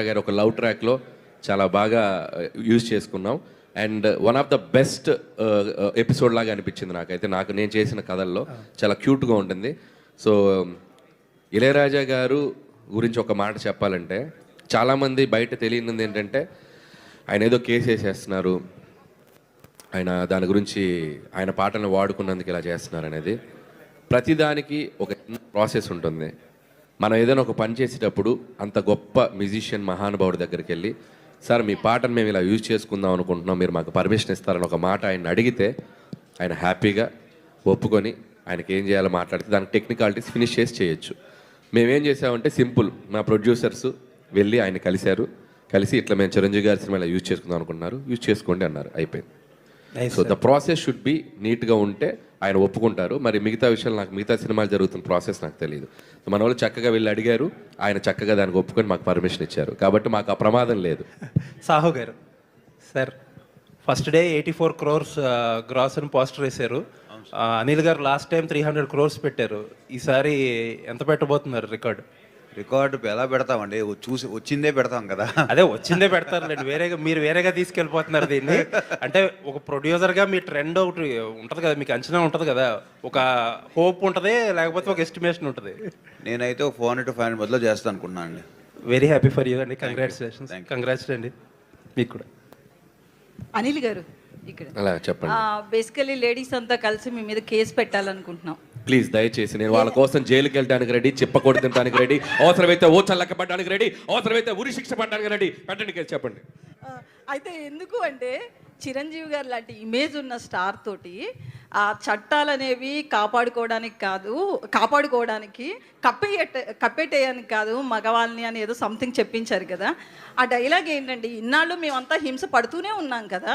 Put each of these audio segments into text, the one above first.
గారు ఒక లవ్ ట్రాక్లో చాలా బాగా యూజ్ చేసుకున్నాం. And one of the best episode లాగా అనిపించింది నాకు నేను చేసిన కథల్లో చాలా క్యూట్గా ఉంటుంది. సో ఇళయరాజా గారు గురించి ఒక మాట చెప్పాలంటే, చాలామంది బయట తెలియనిది ఏంటంటే ఆయన ఏదో కేసు వేసేస్తున్నారు, ఆయన దాని గురించి ఆయన పాటలను వాడుకున్నందుకు ఇలా చేస్తున్నారు అనేది. ప్రతిదానికి ఒక ప్రాసెస్ ఉంటుంది. మనం ఏదైనా ఒక పని చేసేటప్పుడు అంత గొప్ప మ్యూజిషియన్ మహానుభావుడి దగ్గరికి వెళ్ళి, సార్ మీ పాటను మేము ఇలా యూజ్ చేసుకుందాం అనుకుంటున్నాం, మీరు మాకు పర్మిషన్ ఇస్తారని ఒక మాట ఆయన అడిగితే ఆయన హ్యాపీగా ఒప్పుకొని ఆయనకి ఏం చేయాలో మాట్లాడితే దానికి టెక్నికాలిటీస్ ఫినిష్ చేసి చేయొచ్చు. మేమేం చేసామంటే సింపుల్, మా ప్రొడ్యూసర్స్ వెళ్ళి ఆయన కలిసి ఇట్లా మేము చిరంజీవి గారి సినిమా ఇలా యూజ్ చేసుకుందాం అనుకుంటున్నారు, యూజ్ చేసుకోండి అన్నారు, అయిపోయింది. So the process should be నీట్గా ఉంటే ఆయన ఒప్పుకుంటారు. మరి మిగతా విషయాలు మిగతా సినిమాలు జరుగుతున్న ప్రాసెస్ నాకు తెలియదు. మన వాళ్ళు చక్కగా వెళ్ళి అడిగారు, ఆయన చక్కగా దానికి ఒప్పుకొని మాకు పర్మిషన్ ఇచ్చారు, కాబట్టి మాకు ఆ ప్రమాదం లేదు. సాహు గారు sir, first day 84 crores gross అని పోస్టర్ వేశారు. అనిల్ గారు లాస్ట్ టైం 300 crores పెట్టారు. ఈసారి ఎంత పెట్టబోతున్నారు రికార్డు? ఎలా పెడతామండి, చూసి వచ్చిందే పెడతాం కదా. అదే వచ్చిందే పెడతారులేండి, మీరు వేరేగా తీసుకెళ్ళిపోతున్నారు దీన్ని. అంటే ఒక ప్రొడ్యూసర్గా మీ ట్రెండ్ ఒకటి ఉంటుంది కదా, మీకు అంచనా ఉంటుంది కదా, ఒక హోప్ ఉంటుంది, లేకపోతే ఒక ఎస్టిమేషన్ ఉంటుంది. నేనైతే ఒక 400 to 500 మధ్యలో చేస్తాను అనుకున్నాను అండి. వెరీ హ్యాపీ ఫర్ యూ అండి, కంగ్రాచులేషన్స్ అండి మీకు కూడా. అనిల్ గారు ఇక్కడ అలా చెప్పండి. బేసికలీ లేడీస్ అంతా కలిసి మీ మీద కేసు పెట్టాలనుకుంటున్నాం. ప్లీజ్ దయచేసి, నేను వాళ్ళ కోసం జైలుకి వెళ్ళడానికి రెడీ, చెప్పకూడదు తినడానికి రెడీ, అవసరమైతే ఓ చల్లక్క పడడానికి రెడీ, అవసరమైతే ఉరి శిక్ష పడడానికి రెడీ. పెట్టండి కేసు, చెప్పండి. అయితే ఎందుకు అంటే చిరంజీవి గారు లాంటి ఇమేజ్ ఉన్న స్టార్ తోటి ఆ చట్టాలు అనేవి కాపాడుకోవడానికి కప్పేటేయడానికి కాదు మగవాళ్ళని అని ఏదో సంథింగ్ చెప్పించారు కదా. ఆ డైలాగ్ ఏంటంటే, ఇన్నాళ్ళు మేమంతా హింస పడుతూనే ఉన్నాం కదా,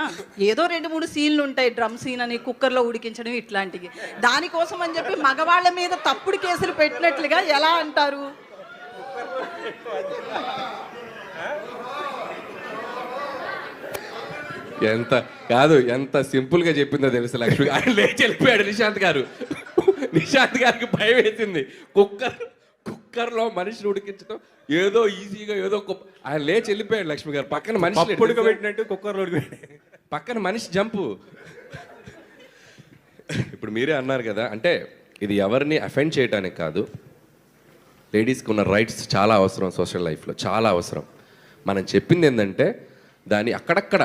ఏదో 2-3 సీన్లు ఉంటాయి, డ్రమ్ సీన్ అని, కుక్కర్లో ఉడికించడం ఇట్లాంటివి, దానికోసం అని చెప్పి మగవాళ్ళ మీద తప్పుడు కేసులు పెట్టినట్లుగా ఎలా అంటారు? ఎంత సింపుల్గా చెప్పిందో తెలుసు లక్ష్మి. ఆయన లేచి వెళ్ళిపోయాడు. నిశాంత్ గారికి భయం వేసింది. కుక్కర్లో మనిషిని ఉడికించడం ఏదో ఈజీగా ఏదో ఆయన లేచి వెళ్ళిపోయాడు. లక్ష్మి గారు పక్కన మనిషి ఉడకబెట్టినట్టు కుక్కర్లో పక్కన మనిషి జంపు. ఇప్పుడు మీరే అన్నారు కదా, అంటే ఇది ఎవరిని అఫెండ్ చేయడానికి కాదు, లేడీస్కి ఉన్న రైట్స్ చాలా అవసరం, సోషల్ లైఫ్లో చాలా అవసరం. మనం చెప్పింది ఏంటంటే దాన్ని అక్కడక్కడ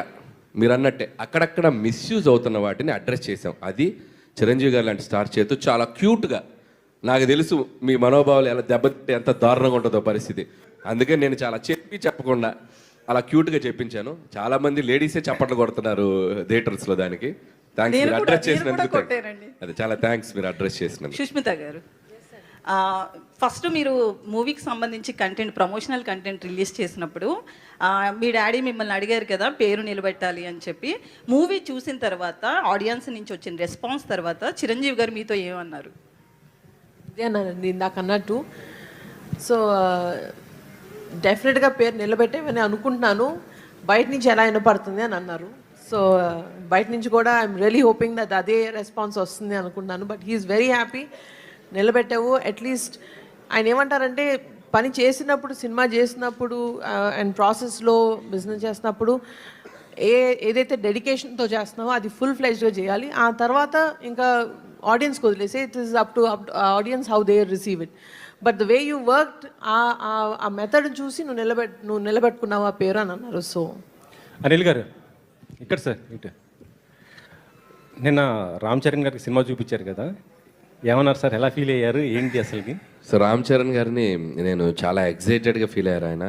మీరు అన్నట్టే అక్కడక్కడ మిస్యూజ్ అవుతున్న వాటిని అడ్రస్ చేసాం. అది చిరంజీవి గారు లాంటి స్టార్ చేతు చాలా క్యూట్గా, నాకు తెలుసు మీ మనోభావాలు ఎలా దెబ్బతింటే ఎంత దారుణంగా ఉంటుందో పరిస్థితి, అందుకే నేను చాలా చెప్పకుండా అలా క్యూట్గా చెప్పించాను. చాలామంది లేడీసే చప్పట్లు కొడుతున్నారు థియేటర్స్లో. దానికి థ్యాంక్స్ మీరు అడ్రస్ చేసినందుకు. అది చాలా థ్యాంక్స్ మీరు అడ్రస్ చేసినందుకు. సుష్మిత గారు, ఫస్ట్ మీరు మూవీకి సంబంధించి ప్రమోషనల్ కంటెంట్ రిలీజ్ చేసినప్పుడు మీ డాడీ మిమ్మల్ని అడిగారు కదా పేరు నిలబెట్టాలి అని చెప్పి. మూవీ చూసిన తర్వాత ఆడియన్స్ నుంచి వచ్చిన రెస్పాన్స్ తర్వాత చిరంజీవి గారు మీతో ఏమన్నారు? అన్నానండి ఇందాక అన్నట్టు. సో డెఫినెట్గా పేరు నిలబెట్టేవని అనుకుంటున్నాను, బయట నుంచి ఎలా వినపడుతుంది అని అన్నారు. సో బయట నుంచి కూడా ఐఎమ్ రియలీ హోపింగ్ దట్ అదే రెస్పాన్స్ వస్తుంది అనుకుంటున్నాను. But he's very happy. నిలబెట్టావు అట్లీస్ట్. ఆయన ఏమంటారంటే, పని చేసినప్పుడు, సినిమా చేసినప్పుడు అండ్ ప్రాసెస్లో బిజినెస్ చేసినప్పుడు ఏదైతే డెడికేషన్తో చేస్తున్నావో అది ఫుల్ ఫ్లెజ్డ్గా చేయాలి. ఆ తర్వాత ఇంకా ఆడియన్స్కి వదిలేసి it is up to audience how they receive it. But the way you worked, ఆ మెథడ్ చూసి నువ్వు నిలబెట్టుకున్నావు ఆ పేరు అని అన్నారు. సో అనిల్ గారు ఇక్కడ సార్, ఇటు నిన్న రామ్ చరణ్ గారికి సినిమా చూపించారు కదా, ఏమన్నారు సార్? ఎలా ఫీల్ అయ్యారు, ఏంటి అసలుకి? సో రామ్ చరణ్ గారిని నేను చాలా ఎగ్జైటెడ్గా ఫీల్ అయ్యారు ఆయన.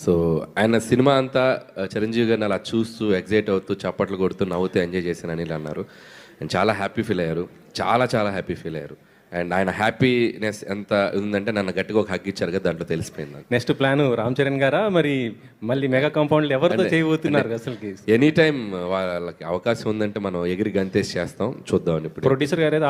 సో ఆయన సినిమా అంతా చిరంజీవి గారిని అలా చూస్తూ ఎగ్జైట్ అవుతూ చప్పట్లు కొడుతూ నవ్వుతూ ఎంజాయ్ చేశాను అని అన్నారు. అండ్ చాలా హ్యాపీ ఫీల్ అయ్యారు, చాలా హ్యాపీ ఫీల్ అయ్యారు. అండ్ ఆయన హ్యాపీనెస్ ఎంత ఉందంటే నన్ను గట్టిగా ఒక హగ్ ఇచ్చారు కదా, దాంట్లో తెలిసిపోయింది. నెక్స్ట్ ప్లాన్ రామ్ చరణ్ గారా, మరి మళ్ళీ మెగా కాంపౌండ్లు ఎవరితో చేయబోతున్నారు అసలుకి? ఎనీ టైం వాళ్ళకి అవకాశం ఉందంటే మనం ఎగిరి గంతేసి చేస్తాం, చూద్దాం. ఇప్పుడు ప్రొడ్యూసర్ గారు